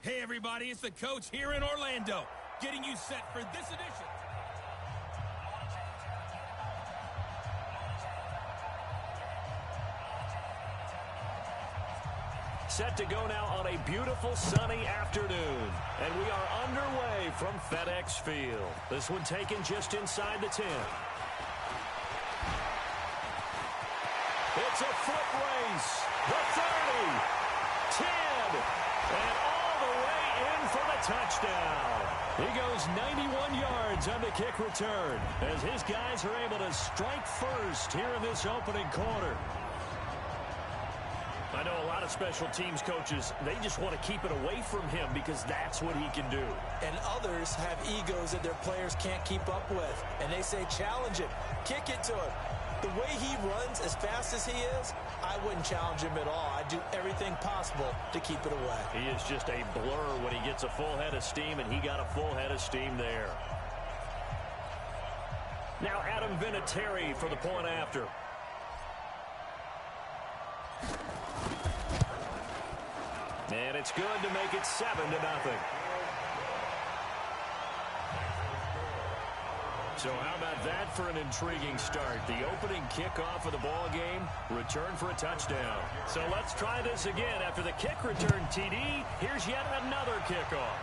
Hey everybody, it's the coach here in Orlando, getting you set for this edition. Set to go now on a beautiful sunny afternoon. And we are underway from FedEx Field. This one taken just inside the 10. It's a foot race. The 30, 10, and all the way in for the touchdown. He goes 91 yards on the kick return as his guys are able to strike first here in this opening quarter. I know a lot of special teams coaches, they just want to keep it away from him because that's what he can do. And others have egos that their players can't keep up with. And they say, challenge him, kick it to him. The way he runs as fast as he is, I wouldn't challenge him at all. I'd do everything possible to keep it away. He is just a blur when he gets a full head of steam, and he got a full head of steam there. Now Adam Vinatieri for the point after. And it's good to make it 7-0. So how about that for an intriguing start? The opening kickoff of the ball game, return for a touchdown. So let's try this again. After the kick return TD, here's yet another kickoff.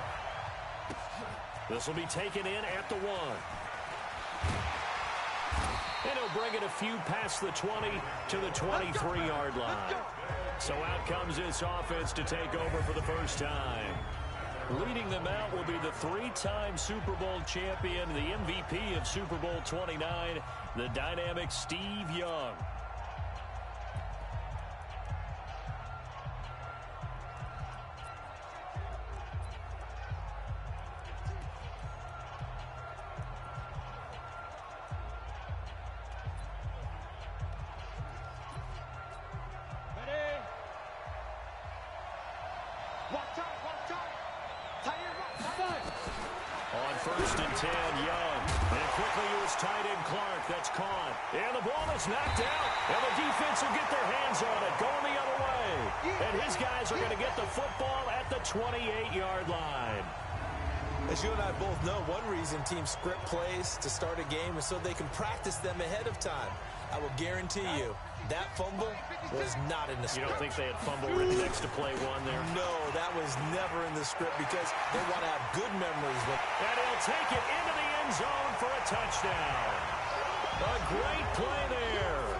This will be taken in at the 1. And he'll bring it a few past the 20 to the 23-yard line. So out comes this offense to take over for the first time. Leading them out will be the 3-time Super Bowl champion, the MVP of Super Bowl 29, the dynamic Steve Young. On 1st and 10, Young. And quickly it was tight end Clark. That's caught. And the ball is knocked out. And the defense will get their hands on it. Going the other way. And his guys are going to get the football at the 28-yard line. As you and I both know, one reason teams script plays to start a game is so they can practice them ahead of time. I will guarantee you that fumble was not in the script. You don't think they had fumble written next to play one there? No, that was never in the script because they want to have good memories. And he'll take it into the end zone for a touchdown. A great play there.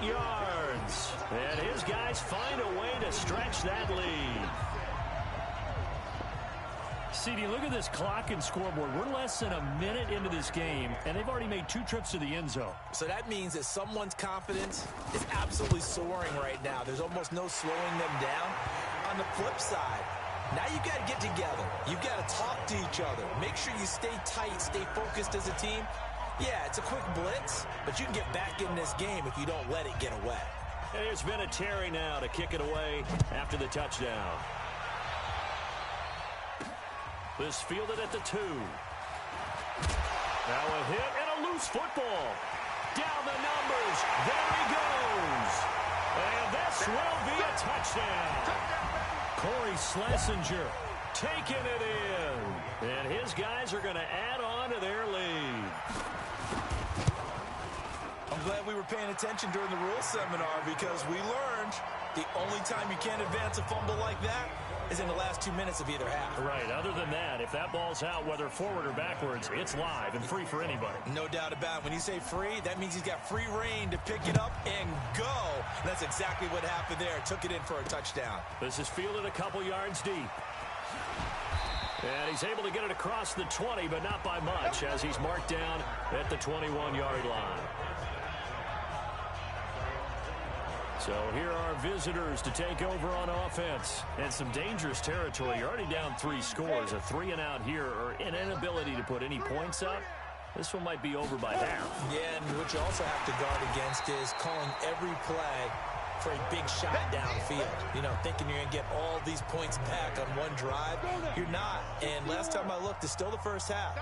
28 yards. And his guys find a way to stretch that lead. CD, look at this clock and scoreboard. We're less than a minute into this game, and they've already made 2 trips to the end zone. So that means that someone's confidence is absolutely soaring right now. There's almost no slowing them down. On the flip side, now you've got to get together. You've got to talk to each other. Make sure you stay tight, stay focused as a team. Yeah, it's a quick blitz, but you can get back in this game if you don't let it get away. And here's Vinatieri now to kick it away after the touchdown. This fielded at the 2. Now a hit and a loose football. Down the numbers. There he goes. And this will be a touchdown. Corey Schlesinger taking it in. And his guys are going to add on to their lead. I'm glad we were paying attention during the rules seminar because we learned the only time you can't advance a fumble like that is in the last 2 minutes of either half. Right. Other than that, if that ball's out, whether forward or backwards, it's live and free for anybody. No doubt about it. When you say free, that means he's got free reign to pick it up and go. And that's exactly what happened there. Took it in for a touchdown. This is fielded a couple yards deep. And he's able to get it across the 20, but not by much, as he's marked down at the 21-yard line. So here are visitors to take over on offense. And some dangerous territory. You're already down 3 scores. A 3-and-out here, or an inability to put any points up. This one might be over by half. Yeah, and what you also have to guard against is calling every play for a big shot downfield. You know, thinking you're going to get all these points back on one drive. You're not. And last time I looked, it's still the first half.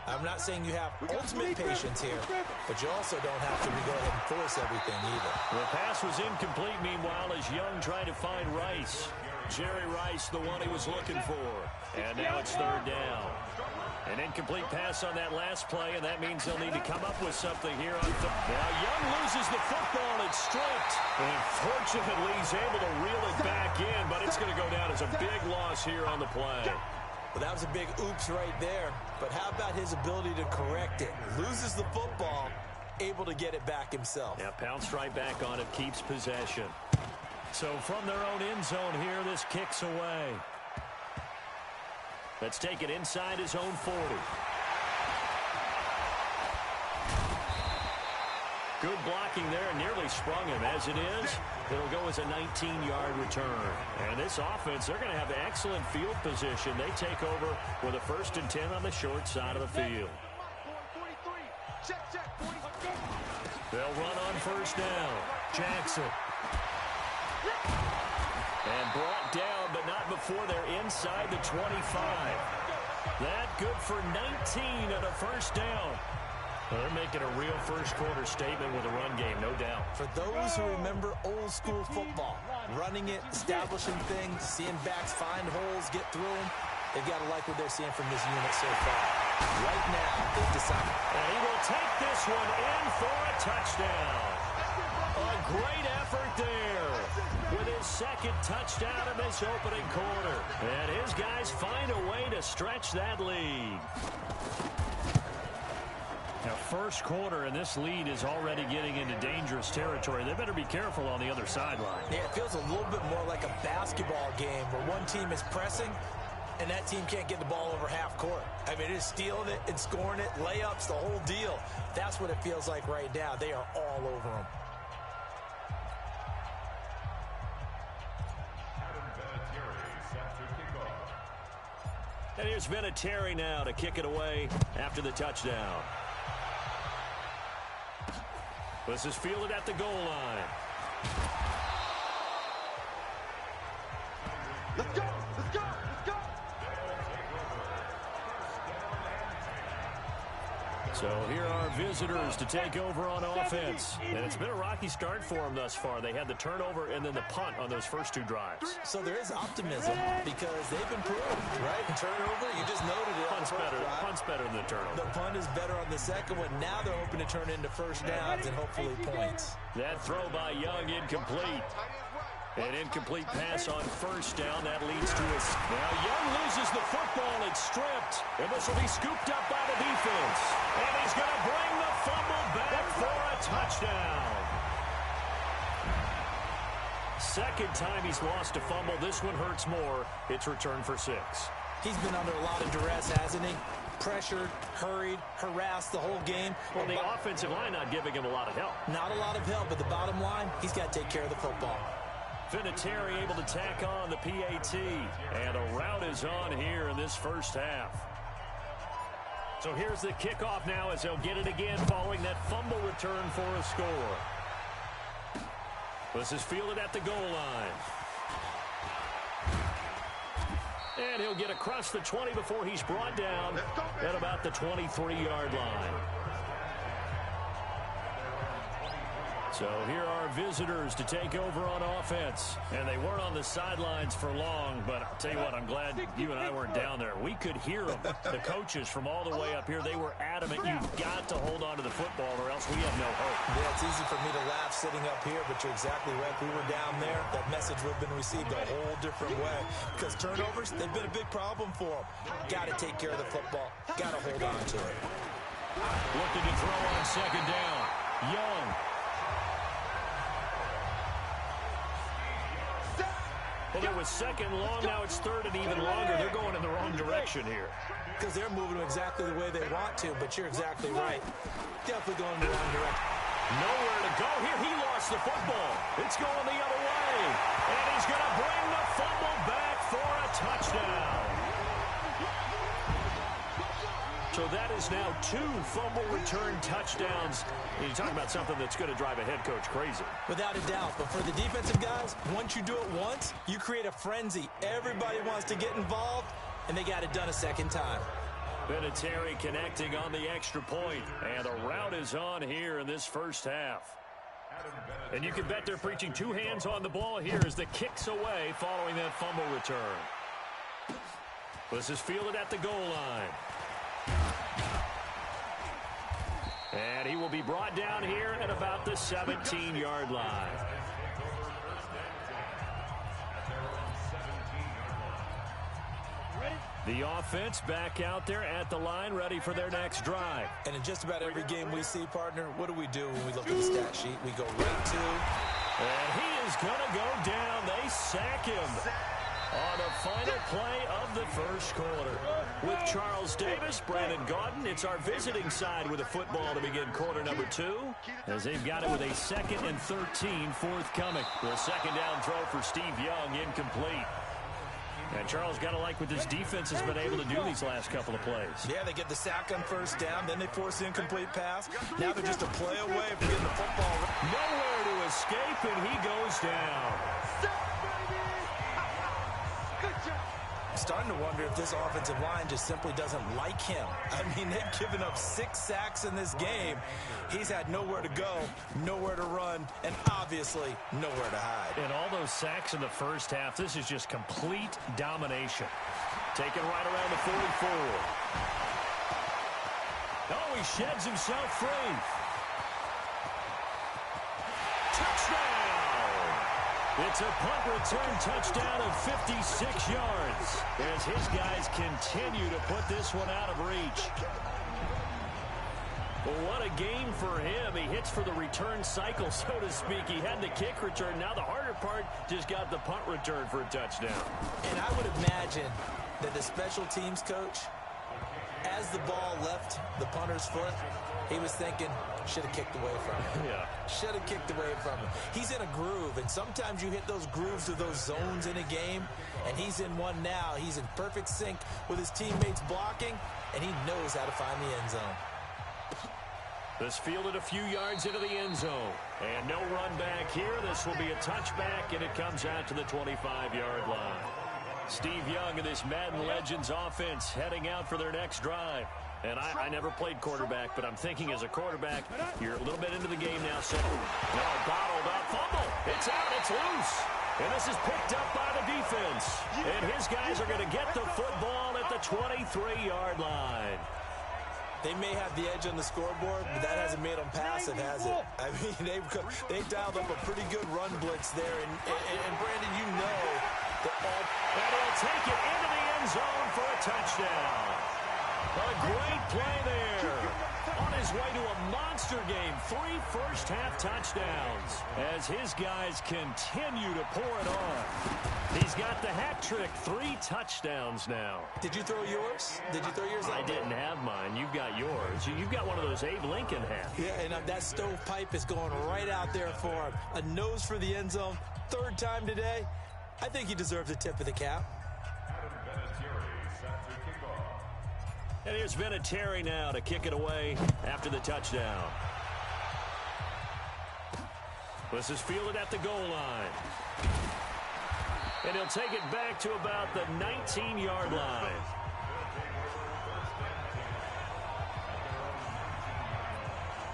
I'm not saying you have ultimate patience here, but you also don't have to go ahead and force everything either. The pass was incomplete, meanwhile, as Young tried to find Rice. Jerry Rice, the one he was looking for. And now it's third down. An incomplete pass on that last play, and that means they'll need to come up with something here on third. Now Young loses the football. It's stripped. And fortunately, he's able to reel it back in, but it's going to go down as a big loss here on the play. Well, that was a big oops right there. But how about his ability to correct it? Loses the football, able to get it back himself. Yeah, pounced right back on it, keeps possession. So from their own end zone here, this kicks away. Let's take it inside his own 40. Good blocking there, nearly sprung him. As it is, it'll go as a 19-yard return. And this offense, they're going to have excellent field position. They take over with a 1st and 10 on the short side of the field. They'll run on 1st down. Jackson. And brought down, but not before they're inside the 25. That good for 19 on a 1st down. Well, they're making a real first-quarter statement with a run game, no doubt. For those who remember old-school football, running it, establishing things, seeing backs find holes, get through them, they've got to like what they're seeing from this unit so far. Right now, they've decided. And he will take this one in for a touchdown. A great effort there with his 2nd touchdown in this opening quarter. And his guys find a way to stretch that lead. Now, 1st quarter, and this lead is already getting into dangerous territory. They better be careful on the other sideline. Yeah, it feels a little bit more like a basketball game where one team is pressing and that team can't get the ball over half court. I mean, it is stealing it and scoring it, layups, the whole deal. That's what it feels like right now. They are all over them. And here's Vinatieri now to kick it away after the touchdown. This is fielded at the goal line. Let's go! Let's go! Let's go! So here are visitors to take over on offense. And it's been a rocky start for them thus far. They had the turnover and then the punt on those first 2 drives. So there is optimism because they've improved, right? Turnover, you just noted it. Punt's better than the turnover. The punt is better on the second one. Now they're hoping to turn into 1st downs and hopefully points. That throw by Young incomplete. An incomplete pass on 1st down. That leads to a... Now Young loses the football. It's stripped. And this will be scooped up by the defense. And he's going to bring the fumble back for a touchdown. 2nd time he's lost a fumble. This one hurts more. It's returned for 6. He's been under a lot of duress, hasn't he? Pressured, hurried, harassed the whole game. Well, the offensive line not giving him a lot of help. Not a lot of help, but the bottom line, he's got to take care of the football. Vinatieri able to tack on the PAT. And a rout is on here in this 1st half. So here's the kickoff now as they'll get it again following that fumble return for a score. This is fielded at the goal line. And he'll get across the 20 before he's brought down at about the 23-yard line. So here are visitors to take over on offense. And they weren't on the sidelines for long, but I'll tell you what, I'm glad you and I weren't down there. We could hear them, the coaches from all the way up here. They were adamant, you've got to hold on to the football or else we have no hope. Yeah, it's easy for me to laugh sitting up here, but you're exactly right. If we were down there, that message would have been received a whole different way. Because turnovers, they've been a big problem for them. Got to take care of the football. Got to hold on to it. Looking to throw on 2nd down. Young. Well, it was 2nd long, now it's 3rd and even longer. They're going in the wrong direction here. Because they're moving exactly the way they want to, but you're exactly right. Definitely going in the wrong direction. Nowhere to go here. He lost the football. It's going the other way. And he's going to bring the fumble back for a touchdown. So that is now 2 fumble return touchdowns. And you talk about something that's going to drive a head coach crazy. Without a doubt. But for the defensive guys, once you do it once, you create a frenzy. Everybody wants to get involved, and they got it done a 2nd time. Vinatieri connecting on the extra point. And the rout is on here in this 1st half. And you can bet they're preaching two hands on the ball here as the kick's away following that fumble return. This is fielded at the goal line. And he will be brought down here at about the 17-yard line. The offense back out there at the line, ready for their next drive. And in just about every game we see, partner, what do we do when we look at the stat sheet? We go right to... And he is going to go down. They sack him on the final play of the first quarter. With Charles Davis, Brandon Gaudin, it's our visiting side with a football to begin quarter number 2, as they've got it with a 2nd and 13 forthcoming. The second down throw for Steve Young, incomplete. And Charles got to like what this defense has been able to do these last couple of plays. Yeah, they get the sack on first down, then they force the incomplete pass. Now they're just a play away from getting the football. Nowhere to escape, and he goes down. I'm starting to wonder if this offensive line just simply doesn't like him. I mean, they've given up 6 sacks in this game. He's had nowhere to go, nowhere to run, and obviously nowhere to hide. And all those sacks in the first half, this is just complete domination. Taken right around the 44. Oh, he sheds himself free. Touchdown! It's a punt return touchdown of 56 yards as his guys continue to put this one out of reach. Well, what a game for him. He hits for the return cycle, so to speak. He had the kick return. Now the harder part just got the punt return for a touchdown. And I would imagine that the special teams coach, as the ball left the punter's foot, he was thinking, should have kicked away from him. Yeah. Should have kicked away from him. He's in a groove, and sometimes you hit those grooves or those zones in a game, and he's in one now. He's in perfect sync with his teammates blocking, and he knows how to find the end zone. This fielded a few yards into the end zone. And no run back here. This will be a touchback, and it comes out to the 25-yard line. Steve Young and this Madden Legends offense heading out for their next drive. And I never played quarterback, but I'm thinking as a quarterback, you're a little bit into the game now. So, no, bottled up, fumble. It's out, it's loose. And this is picked up by the defense. And his guys are going to get the football at the 23-yard line. They may have the edge on the scoreboard, but that hasn't made them passive, has it? I mean, they've dialed up a pretty good run blitz there. And Brandon, you know that all... And he'll take it into the end zone for a touchdown. A great play there. On his way to a monster game. 3 first-half touchdowns as his guys continue to pour it on. He's got the hat trick. 3 touchdowns now. Did you throw yours? Did you throw yours out? I didn't have mine. You've got yours. You've got one of those Abe Lincoln hats. Yeah, and that stovepipe is going right out there for him. A nose for the end zone. 3rd time today. I think he deserves a tip of the cap. And here's Vinatieri now to kick it away after the touchdown. This is fielded at the goal line. And he'll take it back to about the 19-yard line.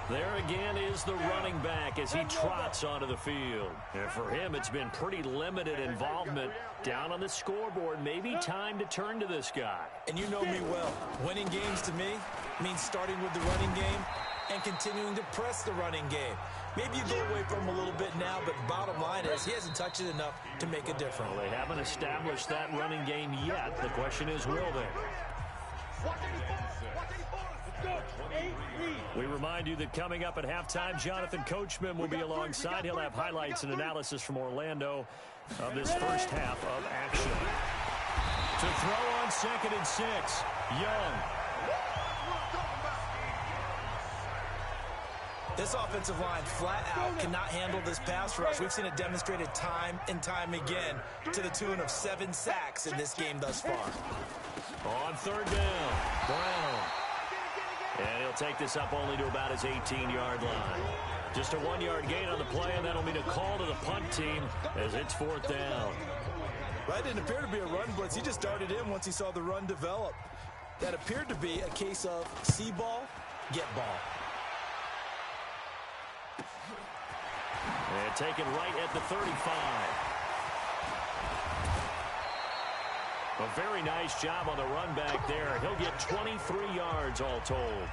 There again is the running back as he trots onto the field. And for him, it's been pretty limited involvement down on the scoreboard. Maybe time to turn to this guy. And you know me well. Winning games to me means starting with the running game and continuing to press the running game. Maybe you go away from him a little bit now, but bottom line is he hasn't touched it enough to make a difference. Well, they haven't established that running game yet. The question is, will they? We remind you that coming up at halftime, Jonathan Coachman will be alongside. He'll have highlights and analysis from Orlando of this first half of action. To throw on 2nd and 6, Young. This offensive line flat out cannot handle this pass rush. We've seen it demonstrated time and time again to the tune of 7 sacks in this game thus far. On 3rd down, Brown. And he'll take this up only to about his 18-yard line. Just a 1-yard gain on the play, and that'll mean a call to the punt team as it's 4th down. That didn't appear to be a run blitz. He just darted in once he saw the run develop. That appeared to be a case of see ball, get ball. And taken right at the 35. A very nice job on the run back there. He'll get 23 yards all told.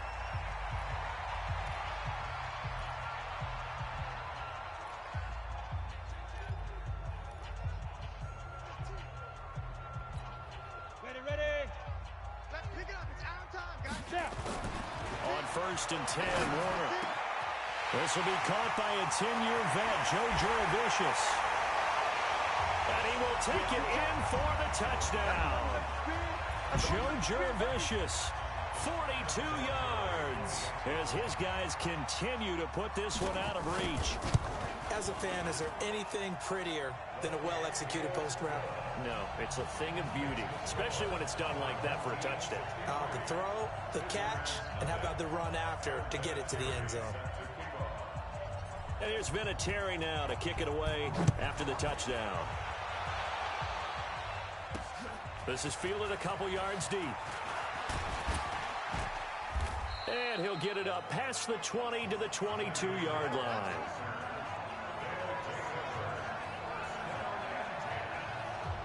Ready. Let's pick it up. It's our time, guys. On 1st and 10, Warner. This will be caught by a 10-year vet, Joe Juravicious. And he will take it in for the touchdown. Joe Juravicious, 42 yards, as his guys continue to put this one out of reach. As a fan, is there anything prettier than a well-executed post route? No, it's a thing of beauty, especially when it's done like that for a touchdown. The throw, the catch, and how about the run after to get it to the end zone? And there's been a Terry now to kick it away after the touchdown. This is fielded a couple yards deep. And he'll get it up past the 20 to the 22-yard line.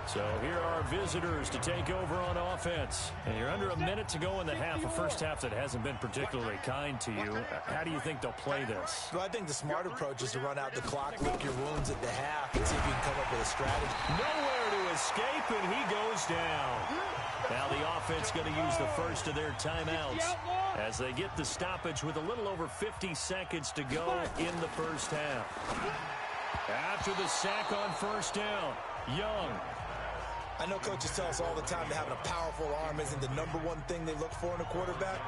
So here are our visitors to take over on offense. And you're under a minute to go in the half, a first half that hasn't been particularly kind to you. How do you think they'll play this? Well, I think the smart approach is to run out the clock, lick your wounds at the half, and see if you can come up with a strategy. Nowhere to escape, and he goes down. Now the offense going to use the first of their timeouts as they get the stoppage with a little over 50 seconds to go in the first half. After the sack on first down, Young. I know coaches tell us all the time that having a powerful arm isn't the #1 thing they look for in a quarterback.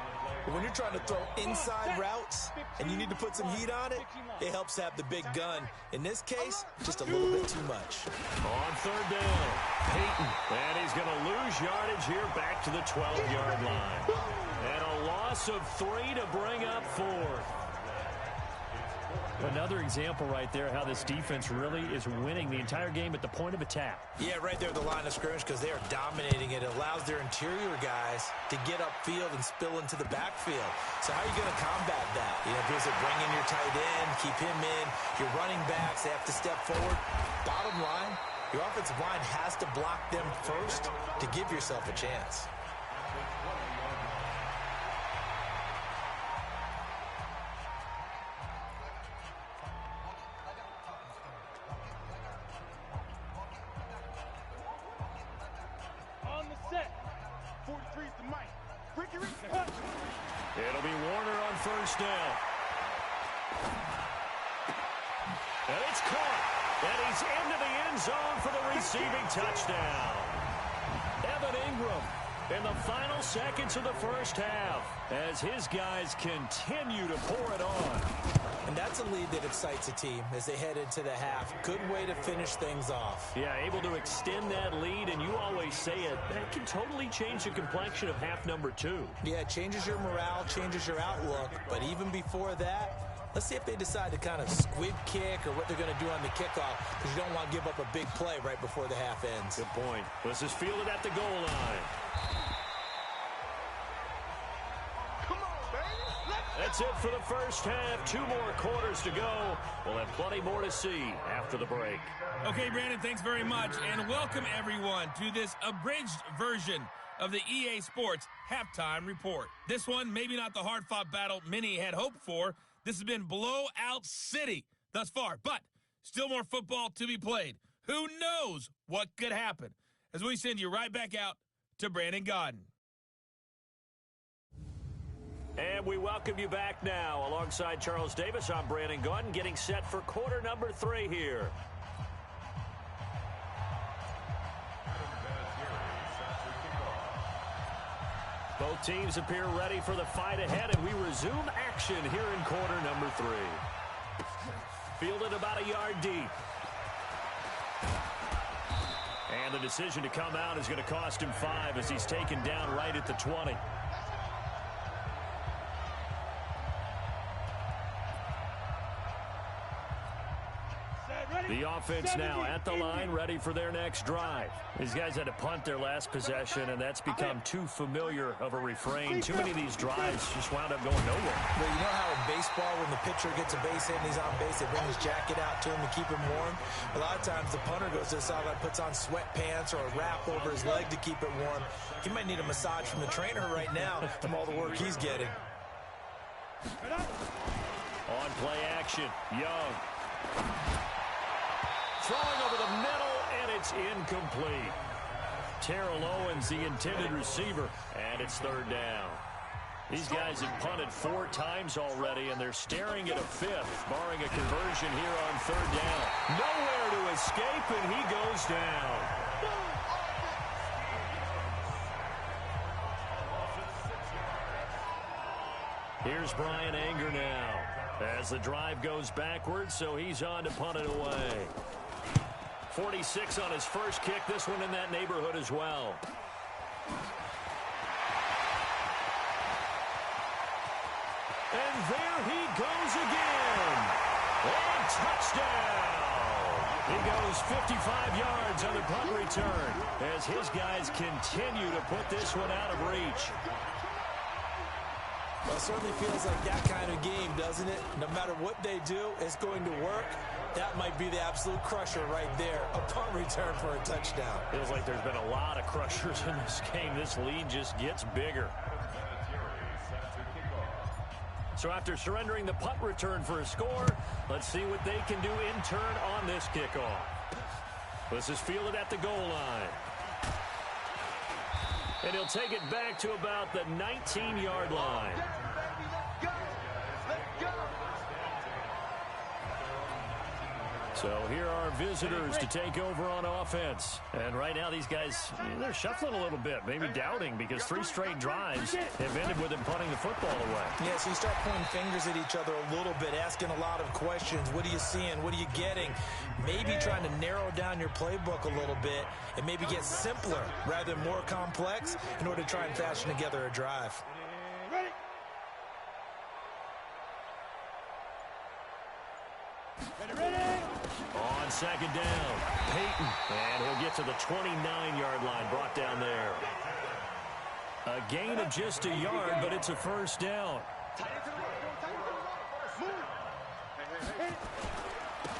But when you're trying to throw inside routes and you need to put some heat on it, it helps to have the big gun. In this case, just a little bit too much. On third down, Peyton. And he's going to lose yardage here back to the 12-yard line. And a loss of 3 to bring up 4. Another example right there how this defense really is winning the entire game at the point of attack. Yeah, right there at the line of scrimmage because they are dominating it. It allows their interior guys to get upfield and spill into the backfield. So how are you going to combat that? You know, because they bring in your tight end, keep him in. Your running backs, they have to step forward. Bottom line, your offensive line has to block them first to give yourself a chance. It'll be Warner on first down. And it's caught. And he's into the end zone for the receiving touchdown. Evan Ingram in the final seconds of the first half as his guys continue to pour it on. And that's a lead that excites a team as they head into the half. Good way to finish things off. Yeah, able to extend that lead, and you always say it, that can totally change the complexion of half number 2. Yeah, it changes your morale, changes your outlook. But even before that, let's see if they decide to kind of squib kick or what they're going to do on the kickoff, because you don't want to give up a big play right before the half ends. Good point. This is fielded at the goal line. That's it for the first half. 2 more quarters to go. We'll have plenty more to see after the break. Okay, Brandon, thanks very much. And welcome, everyone, to this abridged version of the EA Sports Halftime Report. This one, maybe not the hard-fought battle many had hoped for. This has been blowout city thus far. But still more football to be played. Who knows what could happen? As we send you right back out to Brandon Gaudin. And we welcome you back now. Alongside Charles Davis, I'm Brandon Gaudin, getting set for quarter number 3 here. Both teams appear ready for the fight ahead, and we resume action here in quarter number 3. Fielded about a yard deep. And the decision to come out is going to cost him 5 as he's taken down right at the 20. Ready? The offense now at the line, ready for their next drive. These guys had to punt their last possession, and that's become too familiar of a refrain. Too many of these drives just wound up going nowhere. But you know how in baseball, when the pitcher gets a base hit and he's on base, they bring his jacket out to him to keep him warm? A lot of times the punter goes to the sideline, puts on sweatpants or a wrap over his leg to keep it warm. He might need a massage from the trainer right now from all the work he's getting. On play action, Young. Throwing over the middle, and it's incomplete. Terrell Owens, the intended receiver, and it's third down. These guys have punted 4 times already, and they're staring at a 5th, barring a conversion here on third down. Nowhere to escape, and he goes down. Here's Brian Anger now as the drive goes backwards, so he's on to punt it away. 46 on his first kick, this one in that neighborhood as well. And there he goes again. And touchdown. He goes 55 yards on the punt return as his guys continue to put this one out of reach. Well, it certainly feels like that kind of game, doesn't it? No matter what they do, it's going to work. That might be the absolute crusher right there. A punt return for a touchdown. Feels like there's been a lot of crushers in this game. This lead just gets bigger. So after surrendering the punt return for a score, let's see what they can do in turn on this kickoff. This is fielded at the goal line. And he'll take it back to about the 19-yard line. So here are visitors to take over on offense. And right now these guys, they're shuffling a little bit, maybe doubting, because 3 straight drives have ended with them punting the football away. Yeah, so you start pointing fingers at each other a little bit, asking a lot of questions. What are you seeing? What are you getting? Maybe trying to narrow down your playbook a little bit and maybe get simpler rather than more complex in order to try and fashion together a drive. On second down, Peyton, and he'll get to the 29-yard line, brought down there. A gain of just a yard, but it's a first down.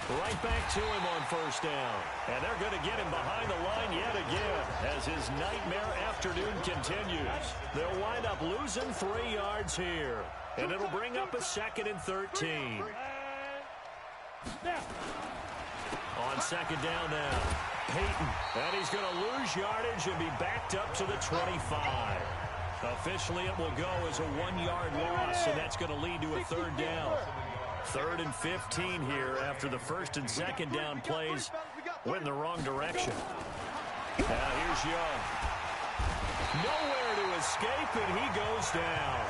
Right back to him on first down. And they're going to get him behind the line yet again as his nightmare afternoon continues. They'll wind up losing 3 yards here. And it'll bring up a 2nd and 13. On second down now, Peyton. And he's going to lose yardage and be backed up to the 25. Officially, it will go as a 1-yard loss, and that's going to lead to a third down. 3rd and 15 here after the 1st and 2nd down plays went in the wrong direction. Now here's Young. Nowhere to escape, and he goes down.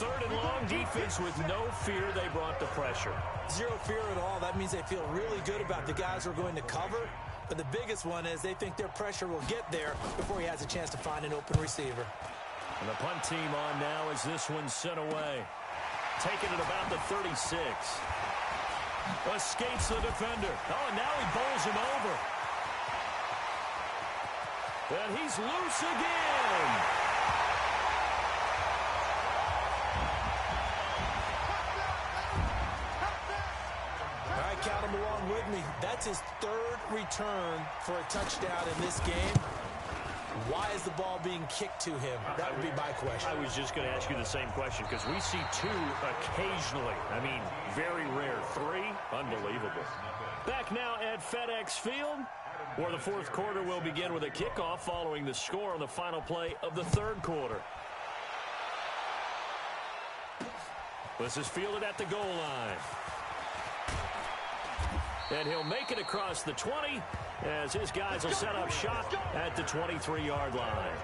3rd and long, defense with no fear. They brought the pressure. Zero fear at all. That means they feel really good about the guys who are going to cover. But the biggest one is they think their pressure will get there before he has a chance to find an open receiver. And the punt team on now as this one's sent away. Taking it about the 36. Escapes the defender. Oh, and now he bowls him over. And he's loose again. All right, count him along with me. That's his 3rd return for a touchdown in this game. Why is the ball being kicked to him? That would be my question. I was just going to ask you the same question because we see 2 occasionally. I mean, very rare. 3, unbelievable. Back now at FedEx Field, where the 4th quarter will begin with a kickoff following the score on the final play of the 3rd quarter. This is fielded at the goal line. And he'll make it across the 20 as his guys will set up shop at the 23-yard line.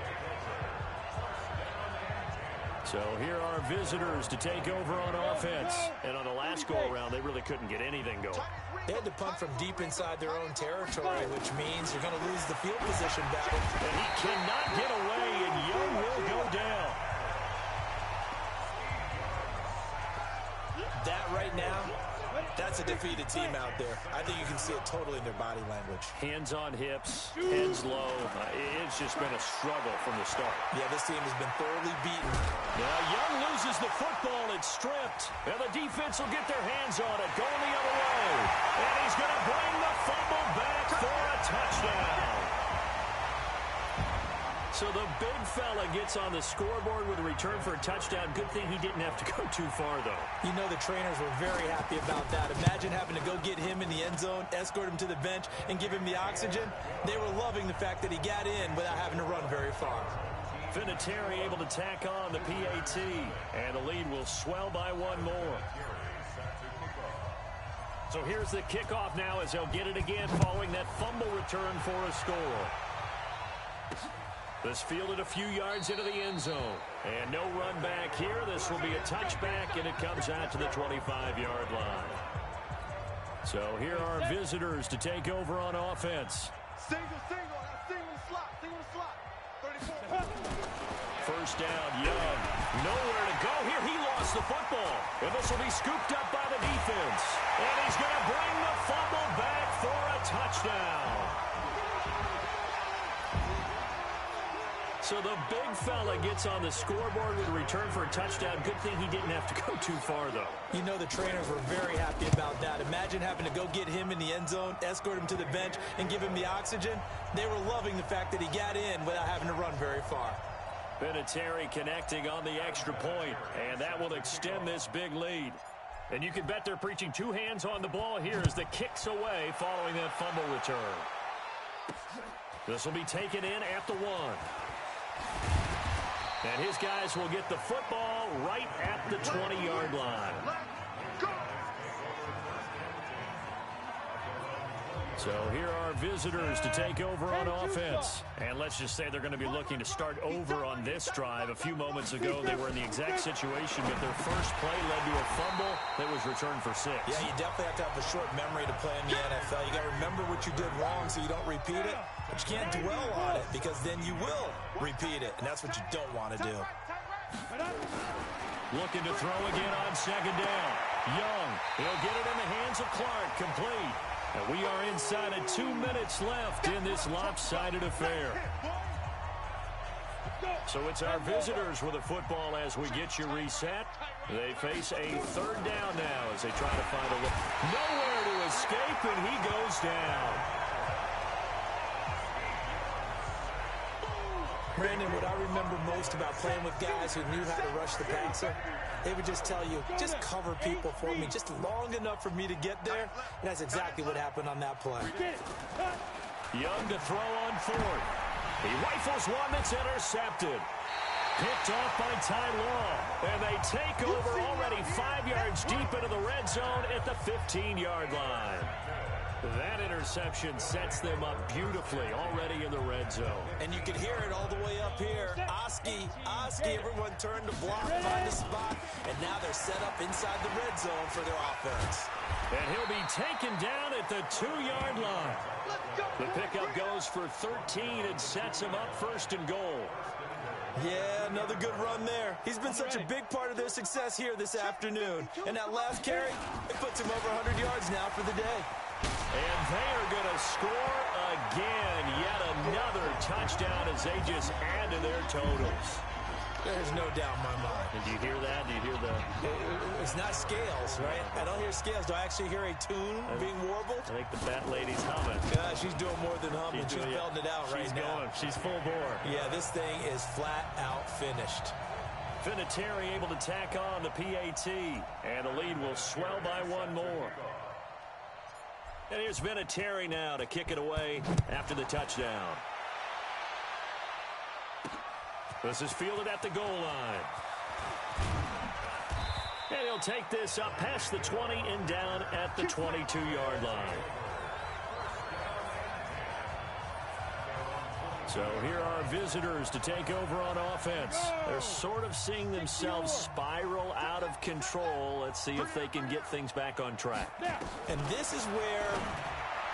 So here are visitors to take over on offense. And on the last go-around, they really couldn't get anything going. They had to punt from deep inside their own territory, which means you're going to lose the field position battle. And he cannot get away, and Young will go down. That right defeated team out there. I think you can see it totally in their body language. Hands on hips, heads low. It's just been a struggle from the start. Yeah, this team has been thoroughly beaten. Now Young loses the football. It's stripped. And the defense will get their hands on it, going the other way. And he's going to bring the fumble back for a touchdown. So the big fella gets on the scoreboard with a return for a touchdown. Good thing he didn't have to go too far, though. You know the trainers were very happy about that. Imagine having to go get him in the end zone, escort him to the bench, and give him the oxygen. They were loving the fact that he got in without having to run very far. Vinatieri able to tack on the PAT, and the lead will swell by one more. So here's the kickoff now as they'll get it again following that fumble return for a score. This fielded a few yards into the end zone. And no run back here. This will be a touchback, and it comes out to the 25-yard line. So here are visitors to take over on offense. Single slot. 34. First down, Young. Nowhere to go here. He lost the football. And this will be scooped up by the defense. And he's going to bring the fumble back for a touchdown. So the big fella gets on the scoreboard with a return for a touchdown. Good thing he didn't have to go too far, though. You know the trainers were very happy about that. Imagine having to go get him in the end zone, escort him to the bench, and give him the oxygen. They were loving the fact that he got in without having to run very far. Vinatieri connecting on the extra point, and that will extend this big lead. And you can bet they're preaching two hands on the ball here as the kick's away following that fumble return. This will be taken in at the 1. And his guys will get the football right at the 20-yard line. So here are visitors to take over on offense. And let's just say they're going to be looking to start over on this drive. A few moments ago, they were in the exact situation, but their first play led to a fumble that was returned for 6. Yeah, you definitely have to have a short memory to play in the NFL. You got to remember what you did wrong so you don't repeat it. But you can't dwell on it because then you will repeat it, and that's what you don't want to do. Looking to throw again on second down. Young, he'll get it in the hands of Clark, complete. And we are inside of 2 minutes left in this lopsided affair. So it's our visitors with the football as we get you reset. They face a third down now as they try to find a look. Nowhere to escape, and he goes down. Brandon, what I remember most about playing with guys who knew how to rush the passer, they would just tell you, just cover people for me, just long enough for me to get there. And that's exactly what happened on that play. Young to throw on 4th. He rifles one that's intercepted. Picked off by Ty Law. And they take over already 5 yards deep into the red zone at the 15-yard line. That interception sets them up beautifully already in the red zone. And you can hear it all the way up here. Oski, everyone turned to block, find a spot, and now they're set up inside the red zone for their offense. And he'll be taken down at the 2-yard line. The pickup goes for 13 and sets him up 1st and goal. Yeah, another good run there. He's been such a big part of their success here this afternoon. And that last carry, it puts him over 100 yards now for the day. And they are going to score again. Yet another touchdown as they just add to their totals. There's no doubt in my mind. Did you hear that? Did you hear the... It's not scales, right? I don't hear scales. Do I actually hear a tune being warbled? I think the bat lady's humming. She's doing more than humming. She's belting it out right now. She's full bore. Yeah, this thing is flat out finished. Vinatieri able to tack on the PAT. And the lead will swell by one more. And here's Vinatieri now to kick it away after the touchdown. This is fielded at the goal line. And he'll take this up past the 20 and down at the 22-yard line. So here are visitors to take over on offense. They're sort of seeing themselves spiral out of control. Let's see if they can get things back on track. And this is where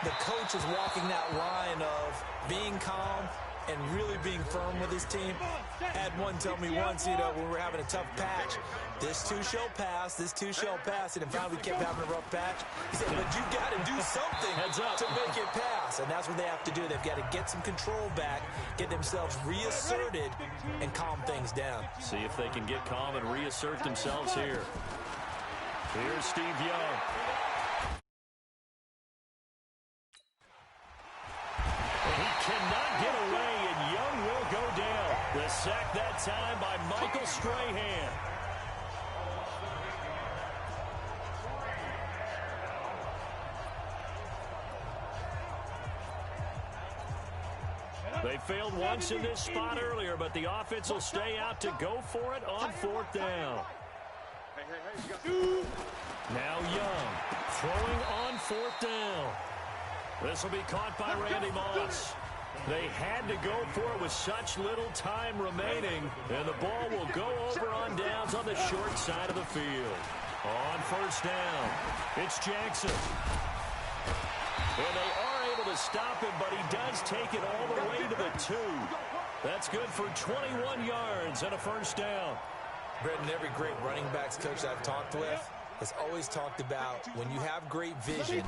the coach is walking that line of being calm, and really being firm with his team. Had one tell me once, when we're having a tough patch, this too shall pass, this too shall pass. And finally we kept having a rough patch. He said, but you got to do something to make it pass. And that's what they have to do. They've got to get some control back, get themselves reasserted, and calm things down. See if they can get calm and reassert themselves here. Here's Steve Young. He cannot get away, and Young will go down. The sack that time by Michael Strahan. They failed once in this spot earlier, but the offense will stay out to go for it on 4th down. Now Young throwing on 4th down. This will be caught by Randy Moss. They had to go for it with such little time remaining, and the ball will go over on downs on the short side of the field. On 1st down, it's Jackson. And they are able to stop him, but he does take it all the way to the 2. That's good for 21 yards and a 1st down. Brendan, every great running backs coach I've talked with has always talked about when you have great vision,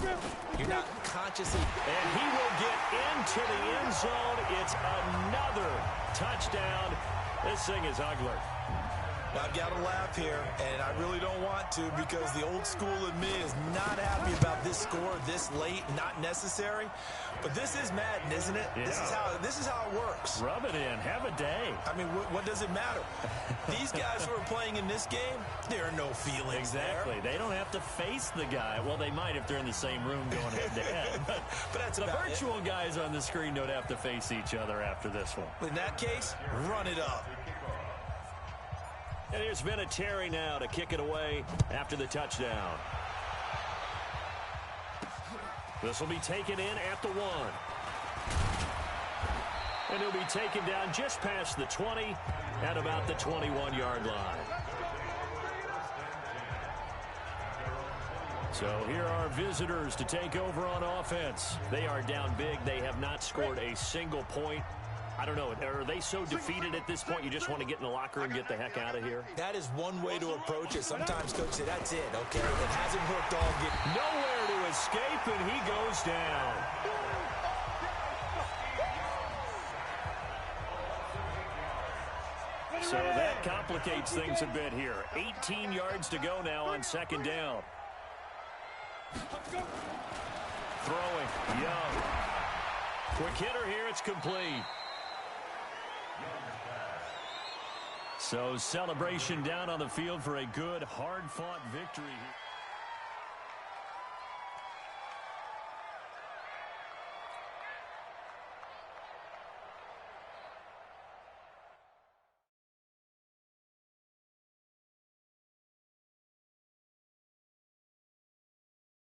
you're not consciously. And he will get into the end zone. It's another touchdown. This thing is ugly. I've got to laugh here, and I really don't want to because the old school in me is not happy about this score this late, not necessary. But this is Madden, isn't it? Yeah. This is how it works. Rub it in. Have a day. I mean, what does it matter? These guys who are playing in this game, there are no feelings Exactly. there. They don't have to face the guy. Well, they might if they're in the same room going head-to-head. But that's the about virtual guys on the screen don't have to face each other after this one. In that case, run it up. And here's Vinatieri now to kick it away after the touchdown. This will be taken in at the 1. And he'll be taken down just past the 20 at about the 21-yard line. So here are visitors to take over on offense. They are down big. They have not scored a single point. I don't know. Are they so defeated at this point you just want to get in the locker room and get the heck out of here? That is one way to approach it. Sometimes coaches say, that's it, okay? It hasn't worked all game. Nowhere to escape, and he goes down. So that complicates things a bit here. 18 yards to go now on 2nd down. Throwing, Young. Quick hitter here, it's complete. So celebration down on the field for a good, hard-fought victory here.